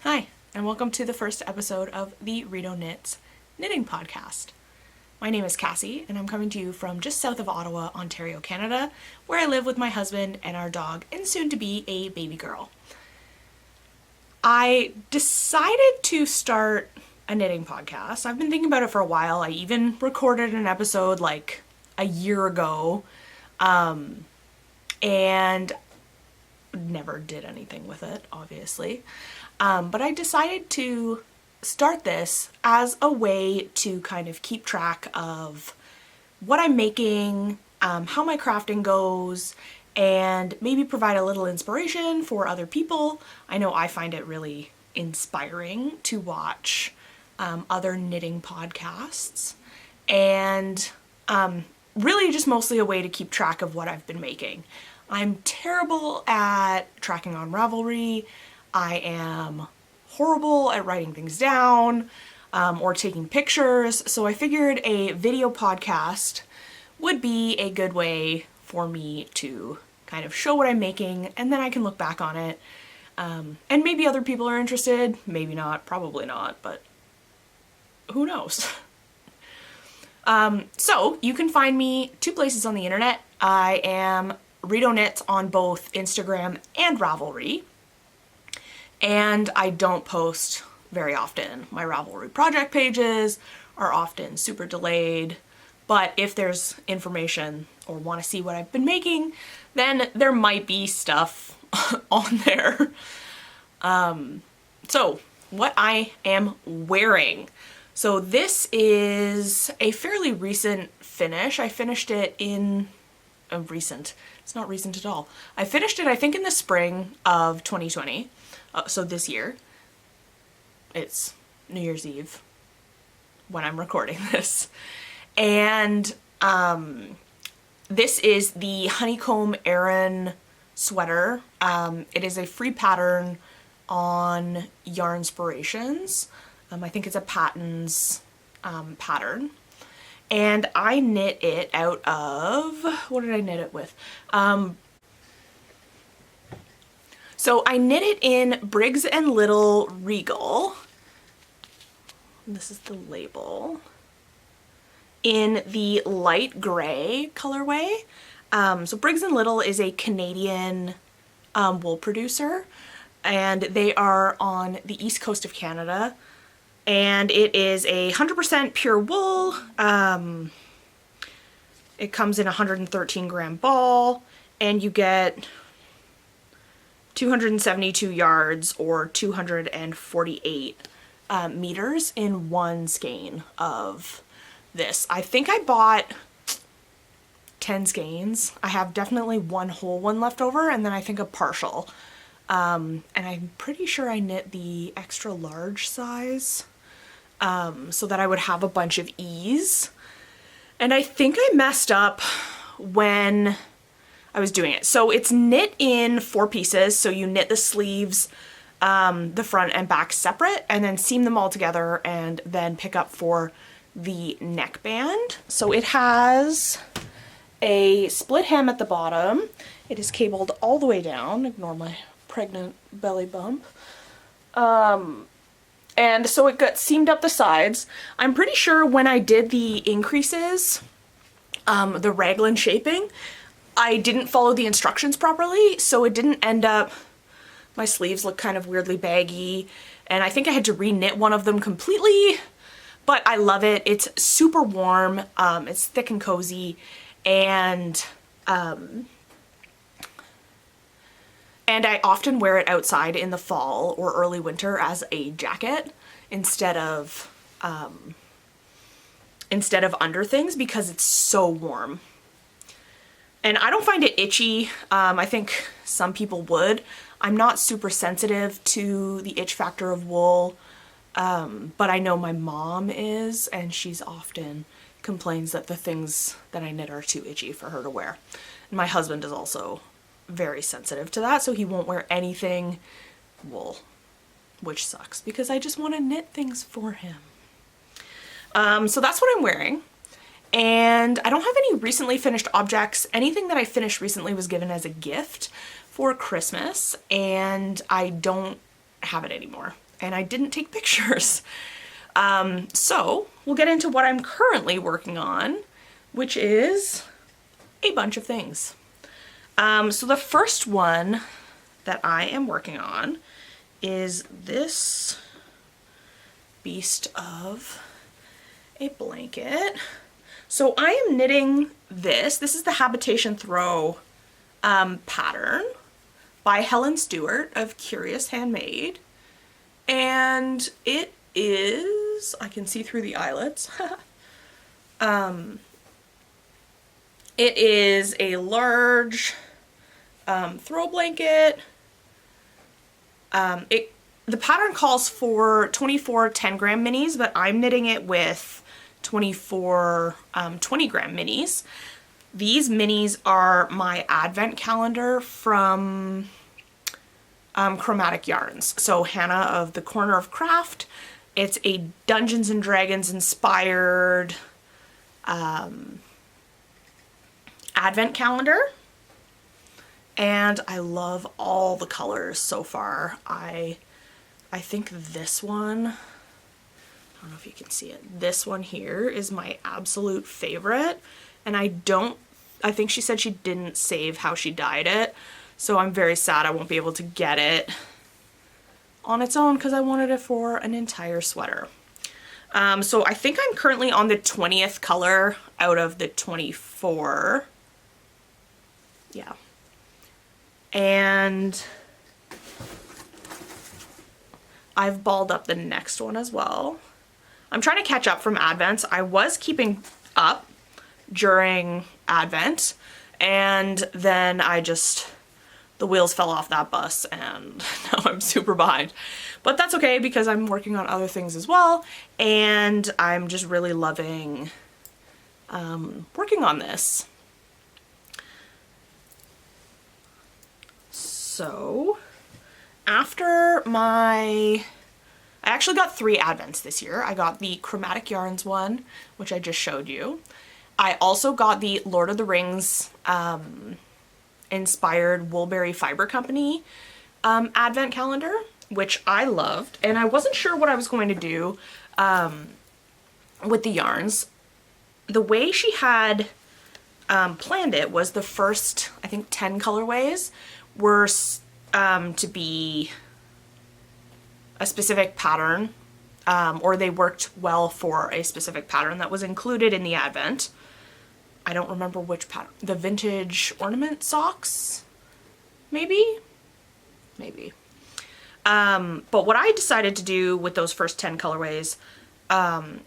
Hi, and welcome to the first episode of the Rideau knitting podcast. My name is Cassie, and I'm coming to you from just south of Ottawa, Ontario, Canada, where I live with my husband and our dog, and soon to be a baby girl. I decided to start a knitting podcast. I've been thinking about it for a while. I even recorded an episode like a year ago, and never did anything with it, obviously. But I decided to start this as a way to kind of keep track of what I'm making, how my crafting goes, and maybe provide a little inspiration for other people. I know I find it really inspiring to watch other knitting podcasts, and really just mostly a way to keep track of what I've been making. I'm terrible at tracking on Ravelry. I am horrible at writing things down or taking pictures, so I figured a video podcast would be a good way for me to kind of show what I'm making, and then I can look back on it. And maybe other people are interested, maybe not, probably not, but who knows? So you can find me two places on the internet. I am Rideau Knits on both Instagram and Ravelry. And I don't post very often. My Ravelry project pages are often super delayed, but if there's information or want to see what I've been making, then there might be stuff on there. So what I am wearing. So this is a fairly recent finish. I finished it in it's not recent at all. I finished it, I think, in the spring of 2020. So this year. It's New Year's Eve when I'm recording this. And this is the Honeycomb Erin sweater. It is a free pattern on Yarnspirations. I think it's a Patons pattern. And I knit it out of, what did I knit it with? So I knit it in Briggs & Little Regal. This is the label. In the light gray colorway. So Briggs & Little is a Canadian wool producer, and they are on the east coast of Canada. And it is 100% pure wool. It comes in a 113 gram ball, and you get 272 yards or 248 meters in one skein of this. I think I bought 10 skeins. I have definitely one whole one left over, and then I think a partial. And I'm pretty sure I knit the extra large size so that I would have a bunch of ease. And I think I messed up when I was doing it. So it's knit in 4 pieces. So you knit the sleeves, the front and back separate, and then seam them all together and then pick up for the neckband. So it has a split hem at the bottom. It is cabled all the way down. Ignore my pregnant belly bump. And so it got seamed up the sides. I'm pretty sure when I did the increases, the raglan shaping, I didn't follow the instructions properly, so it didn't end up, my sleeves look kind of weirdly baggy, and I think I had to re-knit one of them completely, but I love it. It's super warm, it's thick and cozy, and I often wear it outside in the fall or early winter as a jacket instead of under things because it's so warm. And I don't find it itchy. I think some people would. I'm not super sensitive to the itch factor of wool, but I know my mom is, and she's often complains that the things that I knit are too itchy for her to wear. And my husband is also very sensitive to that, so he won't wear anything wool, which sucks because I just want to knit things for him. So that's what I'm wearing. And I don't have any recently finished objects. Anything that I finished recently was given as a gift for Christmas, and I don't have it anymore. and I didn't take pictures. So we'll get into what I'm currently working on, which is a bunch of things. So the first one that I am working on is this beast of a blanket. So I am knitting this. This is the Habitation Throw pattern by Helen Stewart of Curious Handmade. And it is, I can see through the eyelets. It is a large throw blanket. The pattern calls for 24 10-gram minis, but I'm knitting it with 24 20-gram minis. These minis are my advent calendar from Chromatic Yarns. So Hannah of the Corner of Craft. It's a Dungeons and Dragons inspired advent calendar. And I love all the colors so far. I think this one, I don't know if you can see it, this one here is my absolute favorite. And I think she said she didn't save how she dyed it. So I'm very sad I won't be able to get it on its own because I wanted it for an entire sweater. So I think I'm currently on the 20th color out of the 24. Yeah. And I've balled up the next one as well. I'm trying to catch up from Advents. I was keeping up during Advent, and then the wheels fell off that bus, and now I'm super behind. But that's okay because I'm working on other things as well, and I'm just really loving working on this. So after I actually got 3 Advents this year. I got the Chromatic Yarns one, which I just showed you. I also got the Lord of the Rings inspired Woolberry Fiber Company advent calendar, which I loved. And I wasn't sure what I was going to do with the yarns. The way she had planned it was the first, I think, 10 colorways were to be a specific pattern, or they worked well for a specific pattern that was included in the advent. I don't remember which pattern. The vintage ornament socks? Maybe? Maybe. But what I decided to do with those first 10 colorways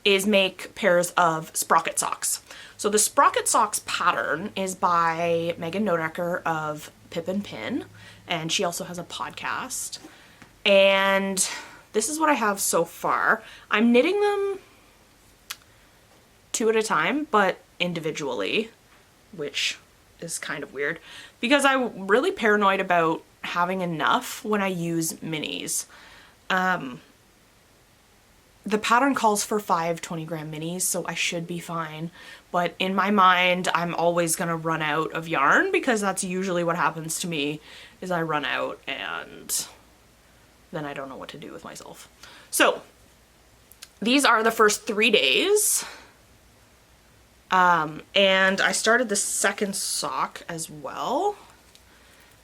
is make pairs of Sprocket Socks. So the Sprocket Socks pattern is by Megan Nodecker of Pip and Pin, and she also has a podcast. And this is what I have so far. I'm knitting them 2 at a time, but individually, which is kind of weird because I'm really paranoid about having enough when I use minis. The pattern calls for 5 20-gram minis, so I should be fine. But in my mind, I'm always gonna run out of yarn because that's usually what happens to me, is I run out and then I don't know what to do with myself. So these are the first 3 days. And I started the second sock as well.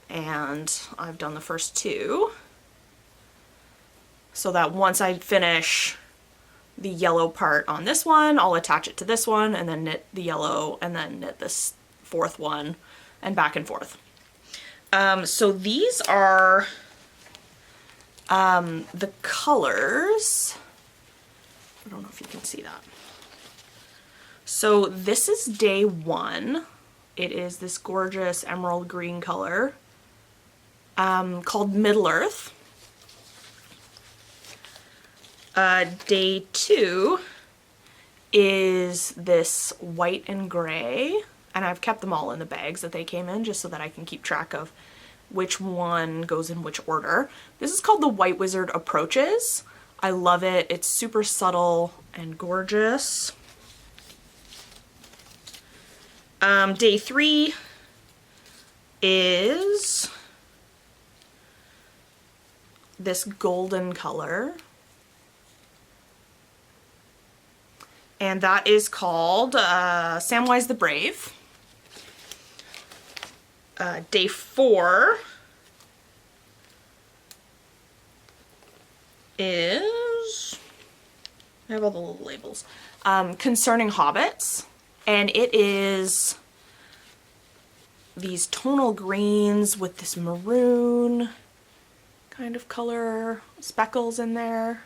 And I've done the first 2. So that once I finish the yellow part on this one, I'll attach it to this one and then knit the yellow and then knit this 4th one and back and forth. So these are the colors. I don't know if you can see that. So this is day 1. It is this gorgeous emerald green color called Middle Earth. Day 2 is this white and gray, and I've kept them all in the bags that they came in just so that I can keep track of which one goes in which order. This is called the White Wizard Approaches. I love it. It's super subtle and gorgeous. Day 3 is this golden color. And that is called Samwise the Brave. Day 4 is, I have all the little labels, Concerning Hobbits, and it is these tonal greens with this maroon kind of color, speckles in there.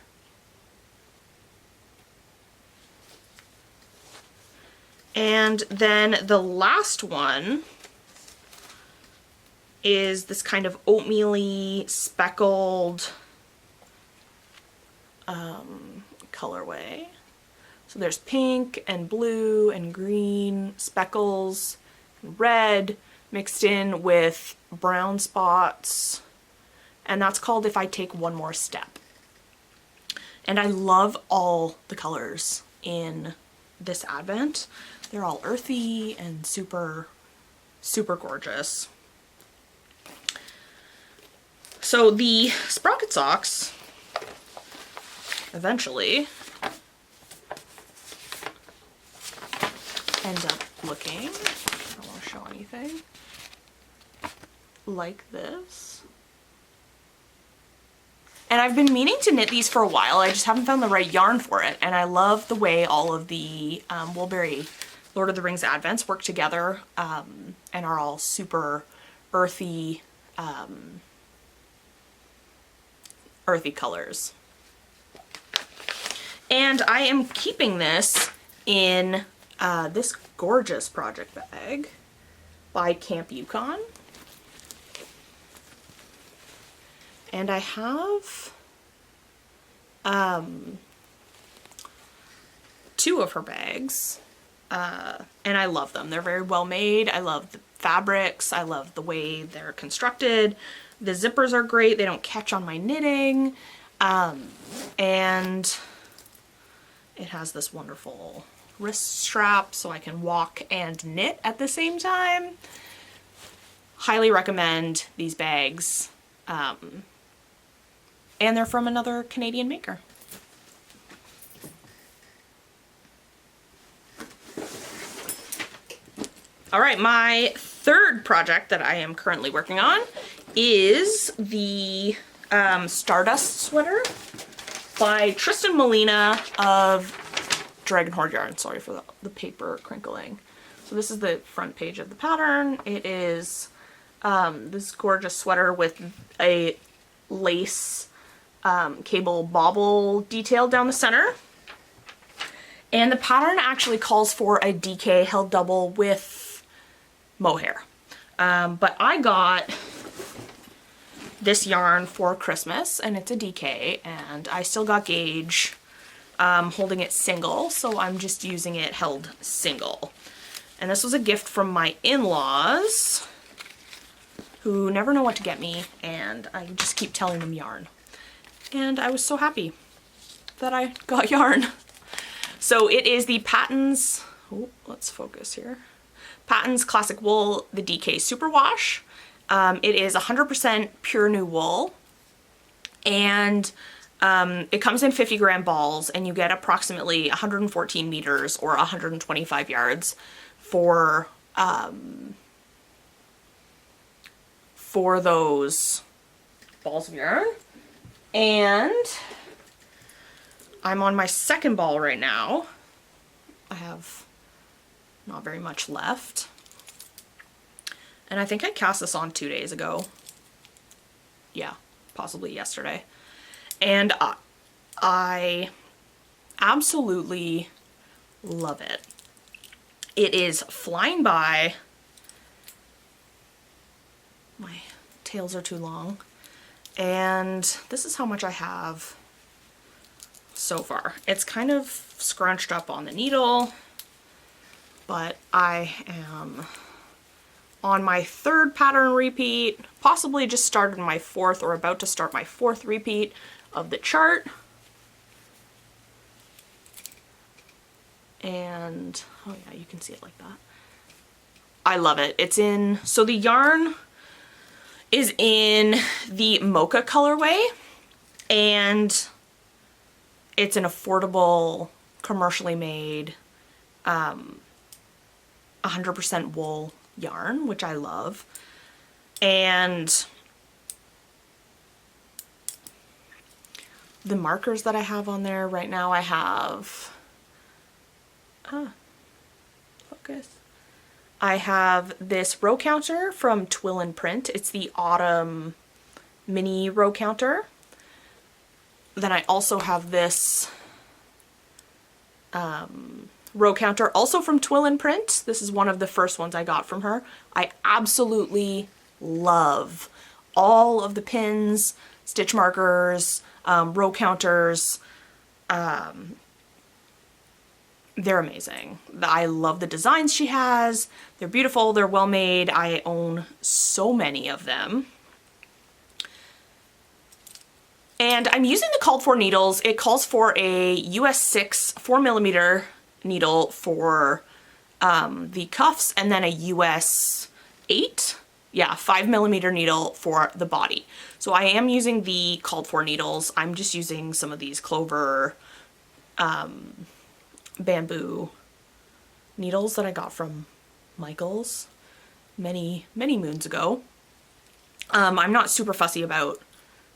And then the last one is this kind of oatmeal-y speckled colorway. So there's pink and blue and green speckles, and red mixed in with brown spots, and that's called If I Take One More Step. And I love all the colors in this advent. They're all earthy and super, super gorgeous. So the Sprocket Socks eventually end up looking, I don't want to show anything, like this. And I've been meaning to knit these for a while, I just haven't found the right yarn for it, and I love the way all of the Woolberry Lord of the Rings Advents work together and are all super earthy, earthy colors. And I am keeping this in this gorgeous project bag by Camp Yukon. And I have 2 of her bags, and I love them. They're very well made. I love the fabrics. I love the way they're constructed. The zippers are great. They don't catch on my knitting. And it has this wonderful wrist strap so I can walk and knit at the same time. Highly recommend these bags. And they're from another Canadian maker. All right, my third project that I am currently working on is the Stardust Sweater by Tristan Molina of Dragon Horde Yarn. Sorry for the paper crinkling. So this is the front page of the pattern. It is this gorgeous sweater with a lace cable bobble detail down the center. And the pattern actually calls for a DK held double with mohair. But I got this yarn for Christmas, and it's a DK, and I still got gauge holding it single, so I'm just using it held single. And this was a gift from my in-laws, who never know what to get me, and I just keep telling them yarn. And I was so happy that I got yarn. So it is the Patons, oh, let's focus here. Patons Classic Wool, the DK Superwash. It is 100% pure new wool, and it comes in 50-gram balls, and you get approximately 114 meters or 125 yards for those balls of yarn. And I'm on my second ball right now. I have not very much left. And I think I cast this on 2 days ago. Yeah, possibly yesterday. And I absolutely love it. It is flying by. My tails are too long. And this is how much I have so far. It's kind of scrunched up on the needle, but I am on my third pattern repeat, possibly just started my fourth or about to start my fourth repeat of the chart. And, oh yeah, you can see it like that. I love it. It's in, so the yarn is in the mocha colorway, And it's an affordable, commercially made, 100% wool yarn, which I love. And the markers that I have on there right now, I have, focus. I have this row counter from Twill and Print. It's the Autumn mini row counter. Then I also have this row counter, also from Twill and Print. This is one of the first ones I got from her. I absolutely love all of the pins, stitch markers, row counters. They're amazing. I love the designs she has. They're beautiful, they're well made. I own so many of them. And I'm using the called for needles. It calls for a US 6 4mm needle for the cuffs, and then a US 8, yeah, 5mm needle for the body. So I am using the called for needles. I'm just using some of these clover bamboo needles that I got from Michael's many moons ago. I'm not super fussy about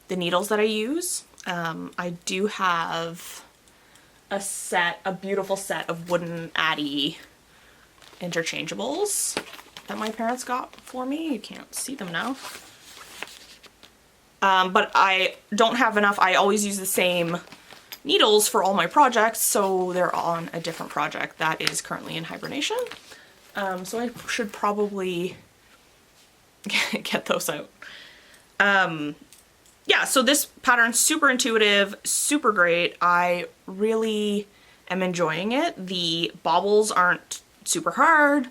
the needles that I use. I do have a beautiful set of wooden Addy interchangeables that my parents got for me. You can't see them now. But I don't have enough. I always use the same needles for all my projects, so they're on a different project that is currently in hibernation. So I should probably get those out. Yeah, so this pattern's super intuitive, super great. I really am enjoying it. The bobbles aren't super hard.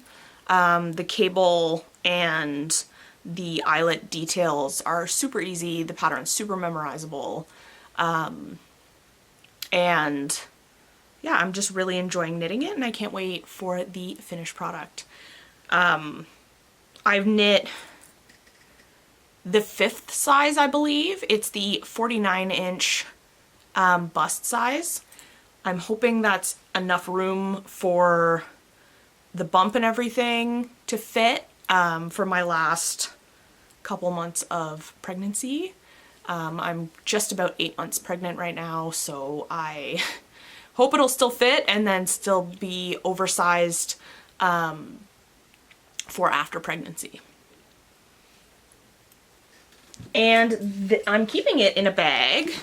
The cable and the eyelet details are super easy. The pattern's super memorizable. And yeah, I'm just really enjoying knitting it, and I can't wait for the finished product. I've knit the 5th size, I believe. It's the 49-inch bust size. I'm hoping that's enough room for the bump and everything to fit for my last couple months of pregnancy. I'm just about 8 months pregnant right now, so I hope it'll still fit and then still be oversized for after pregnancy. And I'm keeping it in a bag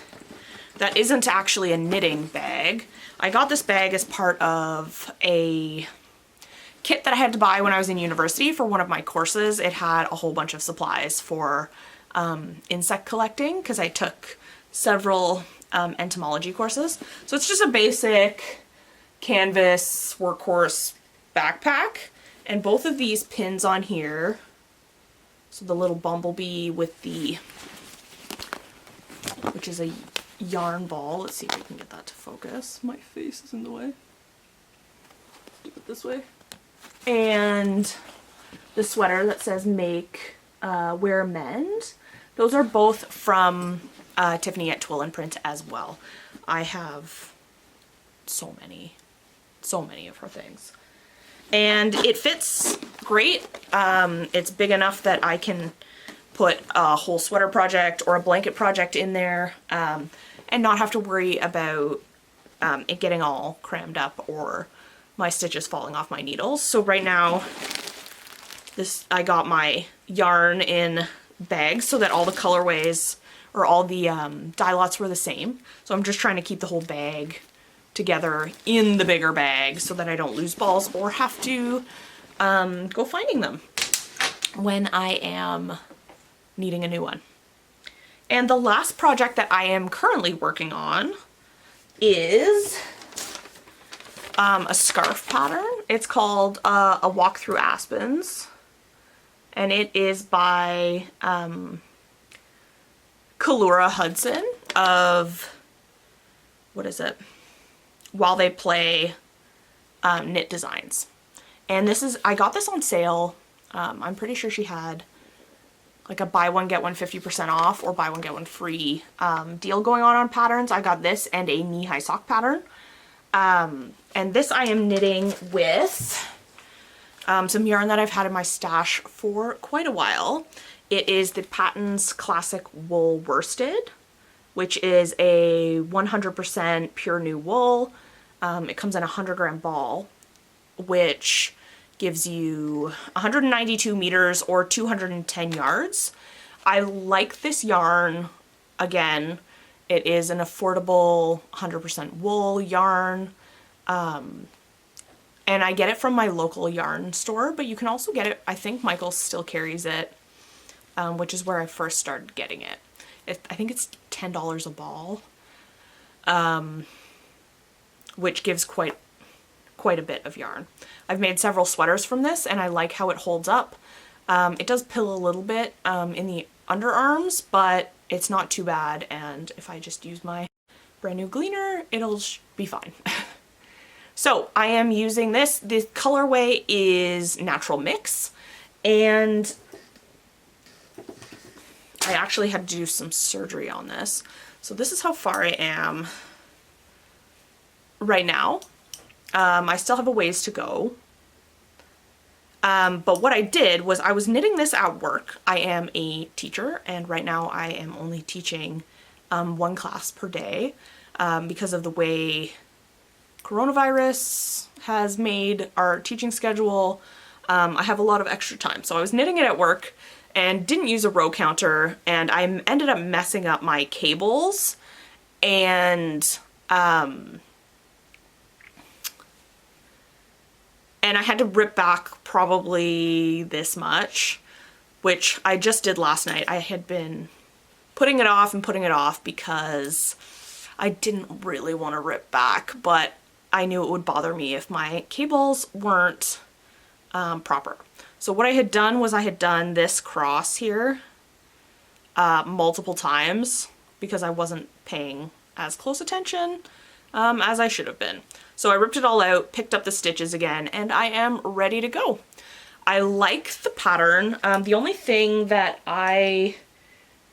that isn't actually a knitting bag. I got this bag as part of a kit that I had to buy when I was in university for one of my courses. It had a whole bunch of supplies for insect collecting, because I took several entomology courses. So it's just a basic canvas workhorse backpack, and both of these pins on here, so the little bumblebee with the, which is a yarn ball. Let's see if we can get that to focus. My face is in the way. Do it this way. And the sweater that says make, wear, mend. Those are both from Tiffany at Twill and Print as well. I have so many of her things. And it fits great. It's big enough that I can put a whole sweater project or a blanket project in there, and not have to worry about it getting all crammed up or my stitches falling off my needles. So right now, I got my yarn in bags so that all the colorways or all the dye lots were the same. So I'm just trying to keep the whole bag together in the bigger bag so that I don't lose balls or have to go finding them when I am needing a new one. And the last project that I am currently working on is a scarf pattern. It's called A Walk Through Aspens, and it is by Kalura Hudson of, what is it? While They Play Knit Designs. And this is, I got this on sale. I'm pretty sure she had like a buy one get one 50% off or buy one get one free deal going on patterns. I got this and a knee-high sock pattern. And this I am knitting with some yarn that I've had in my stash for quite a while. It is the Patton's Classic Wool Worsted, which is a 100% pure new wool. It comes in a 100-gram ball, which gives you 192 meters or 210 yards. I like this yarn. Again, it is an affordable 100% wool yarn. And I get it from my local yarn store, but you can also get it, I think Michaels still carries it, which is where I first started getting it. I think it's $10 a ball, which gives quite a bit of yarn. I've made several sweaters from this and I like how it holds up. It does pill a little bit in the underarms, but it's not too bad, and if I just use my brand new gleaner, it'll be fine. So I am using this. The colorway is Natural Mix, and I actually had to do some surgery on this. So this is how far I am right now. I still have a ways to go. But what I did was I was knitting this at work. I am a teacher, and right now I am only teaching one class per day because of the way coronavirus has made our teaching schedule. I have a lot of extra time. So I was knitting it at work and didn't use a row counter, and I ended up messing up my cables, and I had to rip back probably this much, which I just did last night. I had been putting it off and putting it off because I didn't really want to rip back, but I knew it would bother me if my cables weren't proper. So what I had done was I had done this cross here multiple times because I wasn't paying as close attention as I should have been. So I ripped it all out, picked up the stitches again, and I am ready to go. I like the pattern. The only thing that I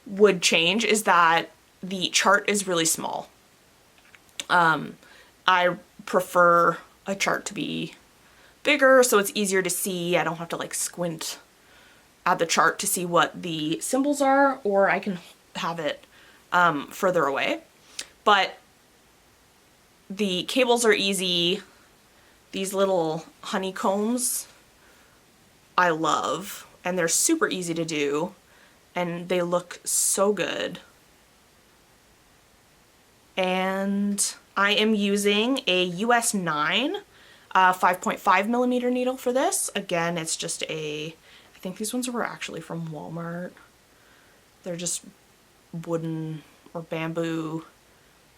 would change is that the chart is really small. I prefer a chart to be bigger so it's easier to see. I don't have to like squint at the chart to see what the symbols are, or I can have it further away. But the cables are easy. These little honeycombs I love, and they're super easy to do, and they look so good. And I am using a US 9 5.5 millimeter needle for this. Again, it's just I think these ones were actually from Walmart. They're just wooden or bamboo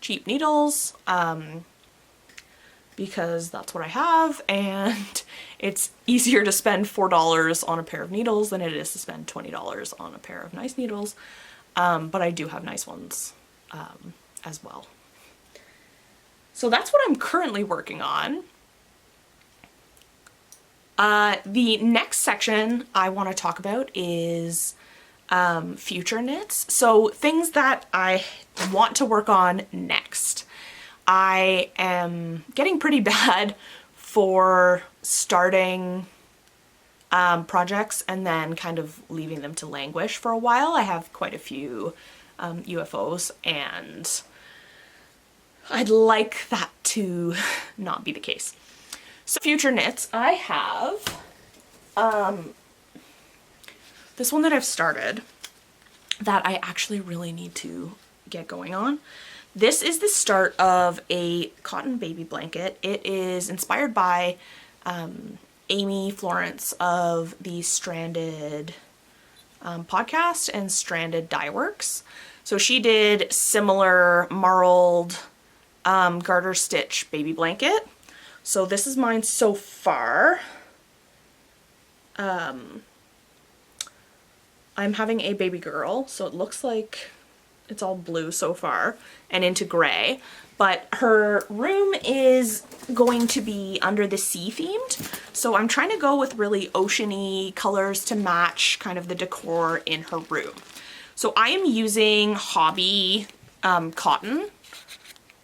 cheap needles, because that's what I have, and it's easier to spend $4 on a pair of needles than it is to spend $20 on a pair of nice needles, but I do have nice ones as well. So that's what I'm currently working on. The next section I want to talk about is future knits. So things that I want to work on next. I am getting pretty bad for starting projects and then kind of leaving them to languish for a while. I have quite a few UFOs, and I'd like that to not be the case. So future knits, I have this one that I've started that I actually really need to get going on. This is the start of a cotton baby blanket. It is inspired by Amy Florence of the Stranded podcast and Stranded Dye Works. So she did similar marled garter stitch baby blanket. So this is mine so far. I'm having a baby girl, so it looks like it's all blue so far and into gray, but her room is going to be under the sea themed. So I'm trying to go with really oceany colors to match kind of the decor in her room. So I am using hobby cotton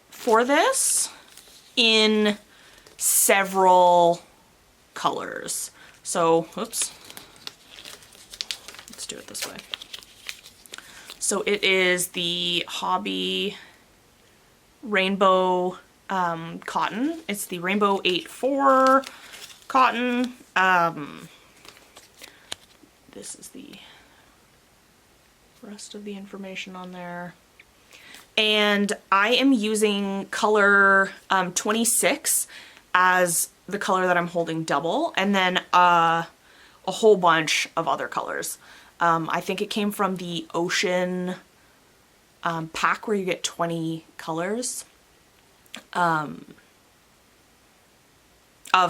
for this in several colors. So, oops, let's do it this way. So it is the Hobby Rainbow cotton. It's the Rainbow 8-4 cotton. This is the rest of the information on there. And I am using color 26 as the color that I'm holding double, and then a whole bunch of other colors. I think it came from the Ocean pack where you get 20 colors of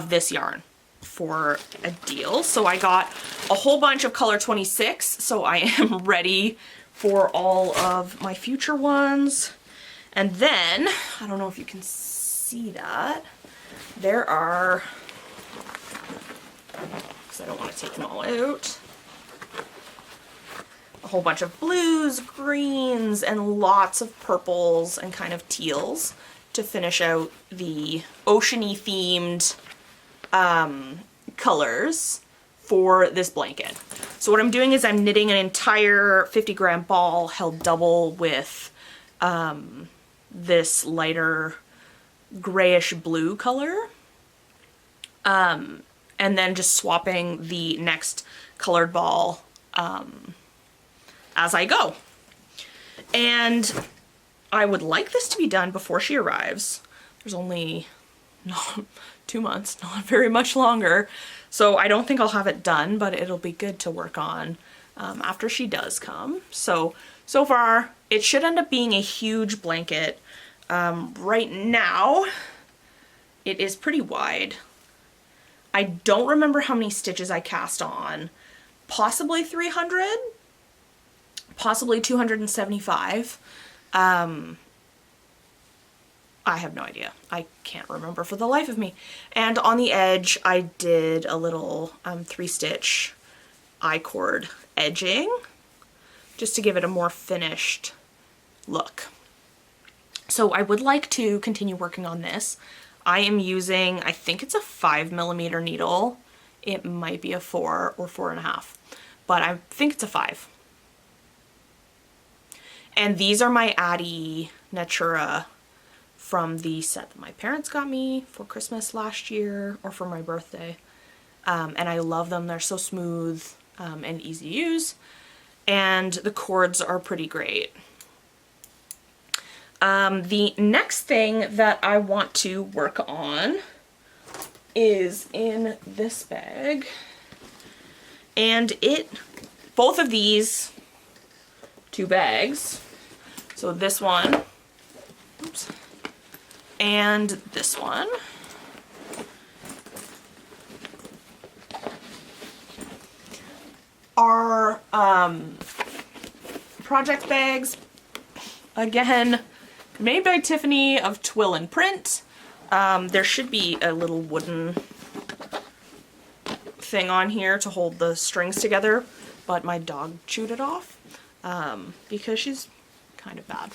this yarn for a deal. So I got a whole bunch of color 26, so I am ready for all of my future ones. And then, I don't know if you can see that, there are, because I don't want to take them all out, a whole bunch of blues, greens, and lots of purples and kind of teals to finish out the oceany themed colors for this blanket. So what I'm doing is I'm knitting an entire 50-gram ball held double with this lighter grayish blue color, and then just swapping the next colored ball as I go. And I would like this to be done before she arrives. There's only 2 months, not very much longer. So I don't think I'll have it done, but it'll be good to work on after she does come. So far, it should end up being a huge blanket. Right now, it is pretty wide. I don't remember how many stitches I cast on. Possibly 300, possibly 275. I have no idea. I can't remember for the life of me. And on the edge, I did a little 3-stitch I-cord edging just to give it a more finished look. So I would like to continue working on this. I am using, I think it's a 5mm needle. It might be a 4 or 4.5, but I think it's a 5. And these are my Addy Natura from the set that my parents got me for Christmas last year, or for my birthday. And I love them. They're so smooth and easy to use. And the cords are pretty great. The next thing that I want to work on is in this bag. And both of these 2 bags, so this one, oops, and this one, are project bags, again, made by Tiffany of Twill and Print. There should be a little wooden thing on here to hold the strings together, but my dog chewed it off because she's kind of bad.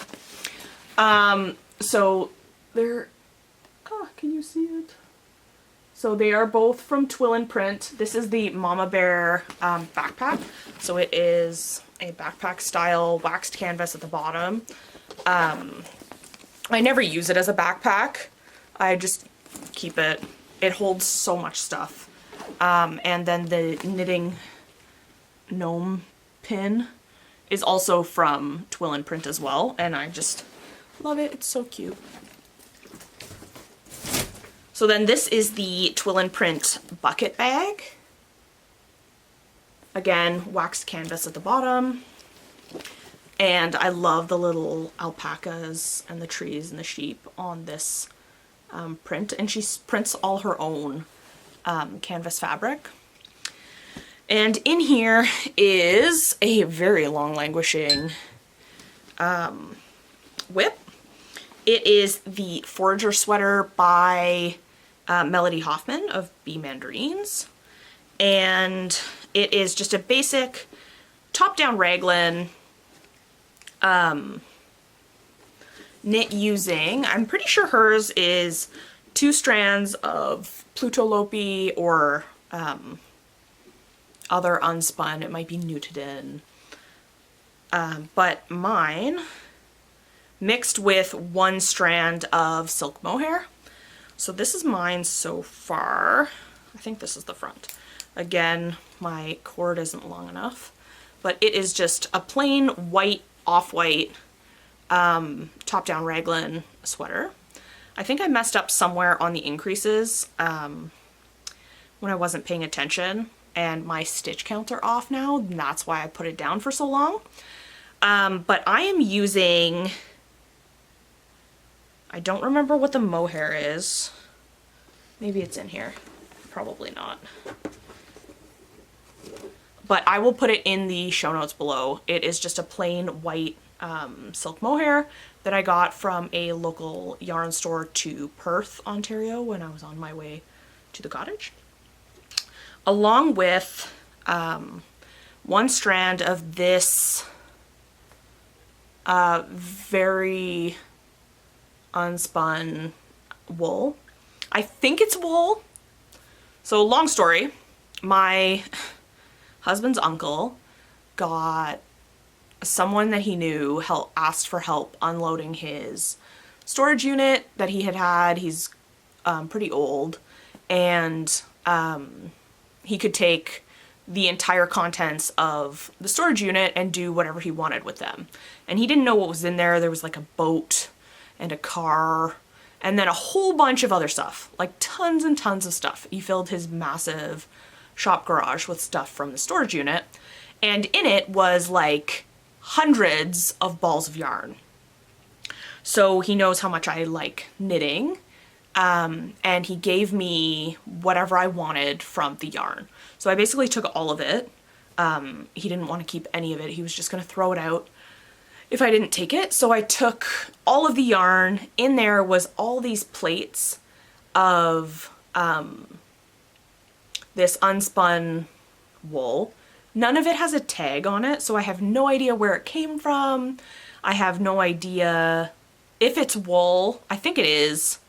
So they're, can you see it? So they are both from Twill and Print. This is the Mama Bear backpack. So it is a backpack style waxed canvas at the bottom. I never use it as a backpack. I just keep it. It holds so much stuff. And then the knitting gnome pin is also from Twill and Print as well. And I just love it. It's so cute. So then this is the Twill and Print bucket bag. Again, waxed canvas at the bottom. And I love the little alpacas and the trees and the sheep on this print. And she prints all her own canvas fabric. And in here is a very long languishing whip. It is the Forager Sweater by Melody Hoffman of Bee Mandarines. And it is just a basic top-down raglan knit using, I'm pretty sure hers is 2 strands of Plutolopi or other unspun. It might be Newtiden. But mine mixed with 1 strand of silk mohair. So this is mine so far. I think this is the front. Again, my cord isn't long enough, but it is just a plain white, off-white, top-down raglan sweater. I think I messed up somewhere on the increases when I wasn't paying attention, and my stitch counts are off now, and that's why I put it down for so long. But I am using, I don't remember what the mohair is. Maybe it's in here. Probably not. But I will put it in the show notes below. It is just a plain white silk mohair that I got from a local yarn store to Perth, Ontario when I was on my way to the cottage. Along with 1 strand of this very unspun wool. I think it's wool. So long story, my husband's uncle got someone that he knew asked for help unloading his storage unit that he had. He's pretty old, and he could take the entire contents of the storage unit and do whatever he wanted with them. And he didn't know what was in there. There was like a boat and a car and then a whole bunch of other stuff, like tons and tons of stuff. He filled his massive shop garage with stuff from the storage unit, and in it was like hundreds of balls of yarn. So he knows how much I like knitting, and he gave me whatever I wanted from the yarn. So I basically took all of it. He didn't want to keep any of it. He was just going to throw it out if I didn't take it. So I took all of the yarn. In there was all these plates of this unspun wool. None of it has a tag on it, so I have no idea where it came from. I have no idea if it's wool. I think it is,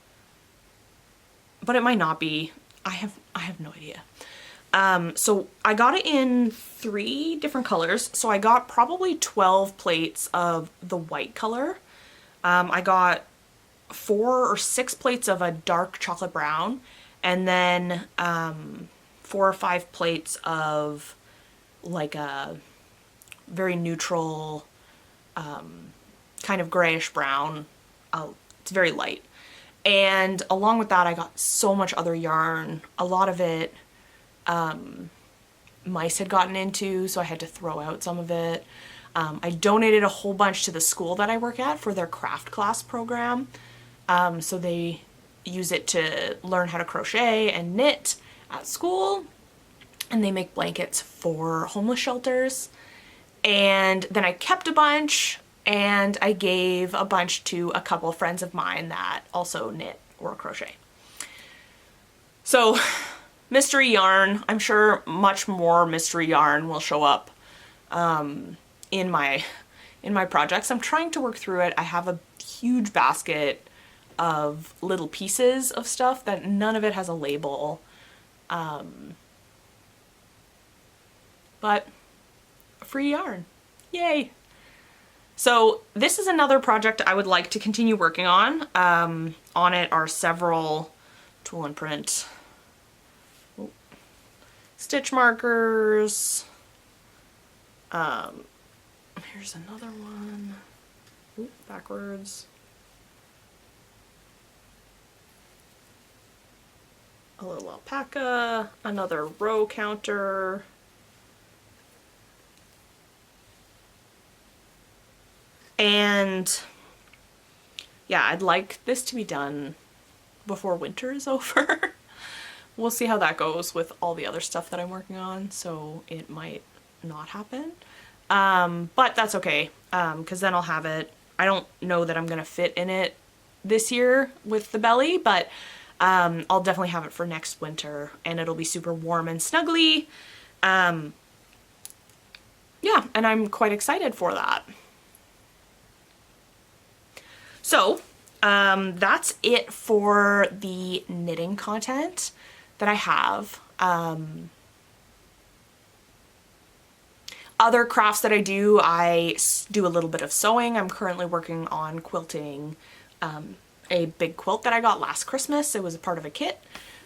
but it might not be. I have no idea. So I got it in 3 different colors. So I got probably 12 plates of the white color. I got 4 or 6 plates of a dark chocolate brown, and then 4 or 5 plates of like a very neutral, kind of grayish brown. It's very light. And along with that, I got so much other yarn. A lot of it mice had gotten into, so I had to throw out some of it. I donated a whole bunch to the school that I work at for their craft class program. So they use it to learn how to crochet and knit at school, and they make blankets for homeless shelters. And then I kept a bunch, and I gave a bunch to a couple of friends of mine that also knit or crochet. So mystery yarn, I'm sure much more mystery yarn will show up in my projects. I'm trying to work through it. I have a huge basket of little pieces of stuff that none of it has a label. But free yarn. Yay! So this is another project I would like to continue working on. On it are several tool and print stitch markers. Here's another one. Oop, backwards. A little alpaca, another row counter. And yeah, I'd like this to be done before winter is over. We'll see how that goes with all the other stuff that I'm working on, so it might not happen. But that's okay, because then I'll have it. I don't know that I'm gonna fit in it this year with the belly, but I'll definitely have it for next winter, and it'll be super warm and snuggly. Yeah, and I'm quite excited for that. So, that's it for the knitting content that I have. Other crafts that I do a little bit of sewing. I'm currently working on quilting a big quilt that I got last Christmas. It was a part of a kit.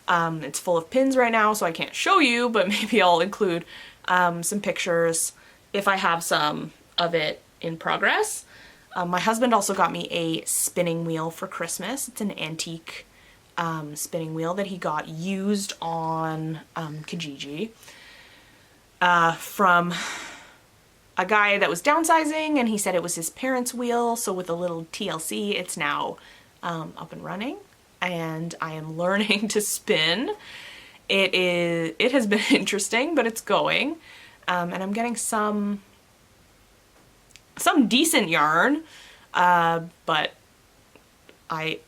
It's full of pins right now, so I can't show you, but maybe I'll include some pictures if I have some of it in progress. My husband also got me a spinning wheel for Christmas. It's an antique spinning wheel that he got used on Kijiji from a guy that was downsizing, and he said it was his parents' wheel, so with a little TLC it's now up and running, and I am learning to spin. It has been interesting, but it's going, and I'm getting some decent yarn, but I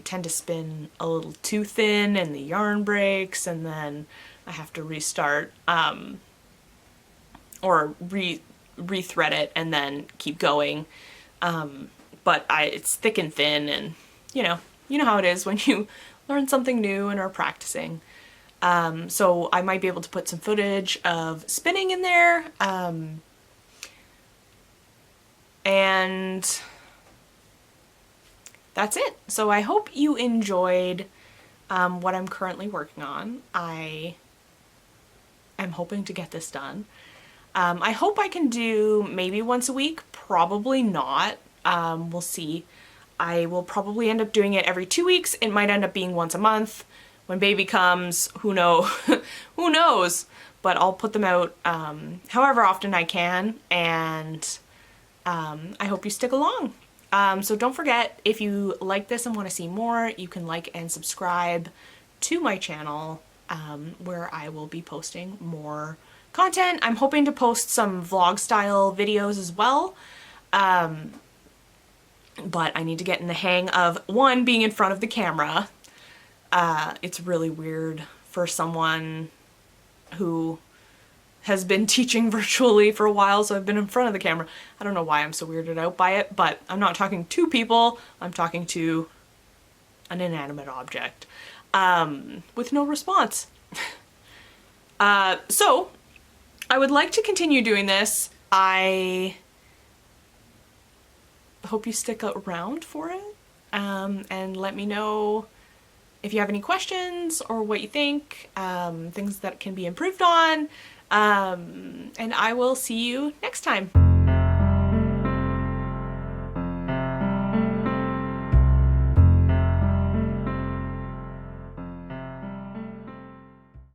tend to spin a little too thin and the yarn breaks, and then I have to restart or rethread it and then keep going. But it's thick and thin, and you know how it is when you learn something new and are practicing. So I might be able to put some footage of spinning in there. And that's it. So I hope you enjoyed what I'm currently working on. I am hoping to get this done. I hope I can do maybe once a week, probably not. We'll see. I will probably end up doing it every 2 weeks. It might end up being once a month. When baby comes, who knows? Who knows? But I'll put them out however often I can, and I hope you stick along. So don't forget, if you like this and want to see more, you can like and subscribe to my channel, where I will be posting more content. I'm hoping to post some vlog style videos as well. But I need to get in the hang of, one, being in front of the camera. It's really weird for someone who has been teaching virtually for a while, so I've been in front of the camera. I don't know why I'm so weirded out by it, but I'm not talking to people, I'm talking to an inanimate object, with no response. So, I would like to continue doing this. I hope you stick around for it, and let me know if you have any questions or what you think, things that can be improved on, and I will see you next time.